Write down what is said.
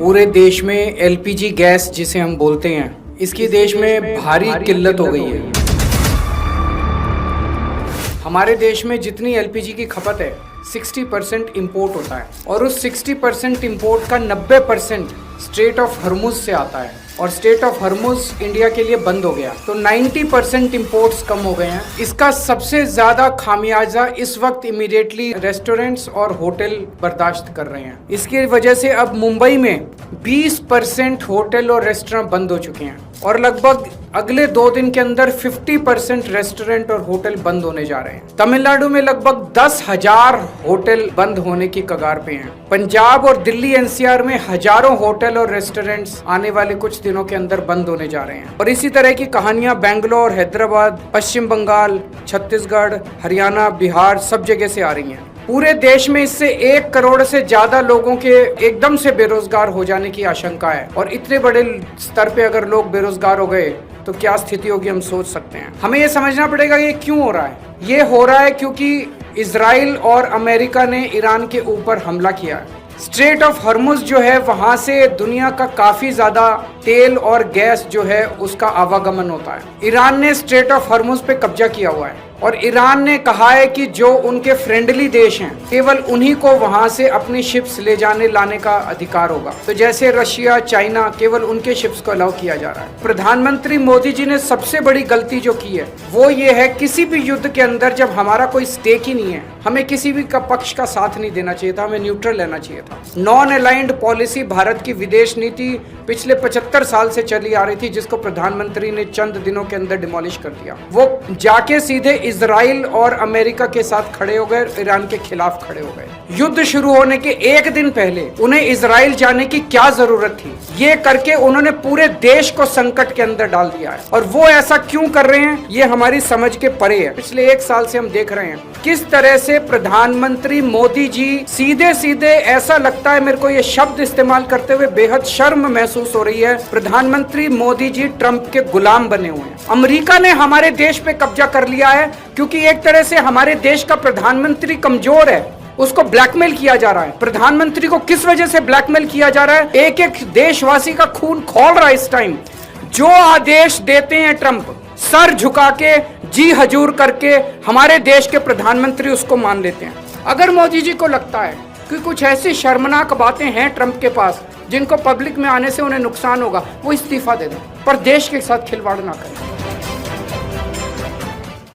पूरे देश में एलपीजी गैस जिसे हम बोलते हैं, इसकी देश में भारी किल्लत हो गई है। हमारे देश में जितनी एलपीजी की खपत है 60% इंपोर्ट होता है और उस 60% इंपोर्ट का 90% स्ट्रेट ऑफ हर्मुज से आता है और स्टेट ऑफ हर्मुज इंडिया के लिए बंद हो गया, तो 90% इंपोर्ट्स कम हो गए हैं। इसका सबसे ज्यादा खामियाजा इस वक्त इमीडिएटली रेस्टोरेंट्स और होटल बर्दाश्त कर रहे हैं। इसकी वजह से अब मुंबई में 20% होटल और रेस्टोरेंट बंद हो चुके हैं और लगभग अगले 2 दिन के अंदर 50% रेस्टोरेंट और होटल बंद होने जा रहे हैं। तमिलनाडु में लगभग 10,000 होटल बंद होने की कगार पे हैं। पंजाब और दिल्ली एनसीआर में हजारों होटल और रेस्टोरेंट्स आने वाले कुछ दिनों के अंदर बंद होने जा रहे हैं। और इसी तरह की कहानियां बेंगलोर, हैदराबाद, पश्चिम बंगाल, छत्तीसगढ़, हरियाणा, बिहार सब जगह से आ रही हैं। पूरे देश में इससे 1 करोड़ से ज्यादा लोगों के एकदम से बेरोजगार हो जाने की आशंका है और इतने बड़े स्तर पे अगर लोग बेरोजगार हो गए तो क्या स्थिति होगी हम सोच सकते हैं। हमें ये समझना पड़ेगा ये क्यों हो रहा है। ये हो रहा है क्योंकि इजराइल और अमेरिका ने ईरान के ऊपर हमला किया है। स्ट्रेट ऑफ हर्मुज जो है वहां से दुनिया का काफी ज्यादा तेल और गैस जो है उसका आवागमन होता है। ईरान ने स्ट्रेट ऑफ हर्मुज पे कब्जा किया हुआ है और ईरान ने कहा है कि जो उनके फ्रेंडली देश हैं केवल उन्हीं को वहां से अपनी शिप्स ले जाने लाने का अधिकार होगा। तो जैसे रशिया, चाइना, केवल उनके शिप्स को अलाउ किया जा रहा है। प्रधानमंत्री मोदी जी ने सबसे बड़ी गलती जो की है वो ये है, किसी भी युद्ध के अंदर जब हमारा कोई स्टेक ही नहीं है, हमें किसी भी का पक्ष का साथ नहीं देना चाहिए था, हमें न्यूट्रल लेना चाहिए था। नॉन अलाइंड पॉलिसी भारत की विदेश नीति पिछले 75 साल से चली आ रही थी, जिसको प्रधानमंत्री ने चंद दिनों के अंदर डिमोलिश कर दिया। वो जाके सीधे इजराइल और अमेरिका के साथ खड़े हो गए, ईरान के खिलाफ खड़े हो गए। युद्ध शुरू होने के 1 दिन पहले उन्हें इजराइल जाने की क्या जरूरत थी। ये करके उन्होंने पूरे देश को संकट के अंदर डाल दिया है और वो ऐसा क्यों कर रहे हैं ये हमारी समझ के परे है। पिछले 1 साल से हम देख रहे हैं किस तरह से प्रधानमंत्री मोदी जी सीधे सीधे, ऐसा लगता है मेरे को ये शब्द इस्तेमाल करते हुए बेहद शर्म महसूस हो रही है, प्रधानमंत्री मोदी जी ट्रंप के गुलाम बने हुए हैं। अमेरिका ने हमारे देश पे कब्जा कर लिया है क्योंकि एक तरह से हमारे देश का प्रधानमंत्री कमजोर है, उसको ब्लैकमेल किया जा रहा है। प्रधानमंत्री को किस वजह से ब्लैकमेल किया जा रहा है? एक एक देशवासी का खून खौल रहा है इस टाइम। जो आदेश देते हैं ट्रंप, सर झुका के, जी हजूर करके हमारे देश के प्रधानमंत्री उसको मान लेते हैं। अगर मोदी जी को लगता है कि कुछ ऐसी शर्मनाक बातें हैं ट्रंप के पास जिनको पब्लिक में आने से उन्हें नुकसान होगा, वो इस्तीफा दे दें, पर देश के साथ खिलवाड़ ना करें।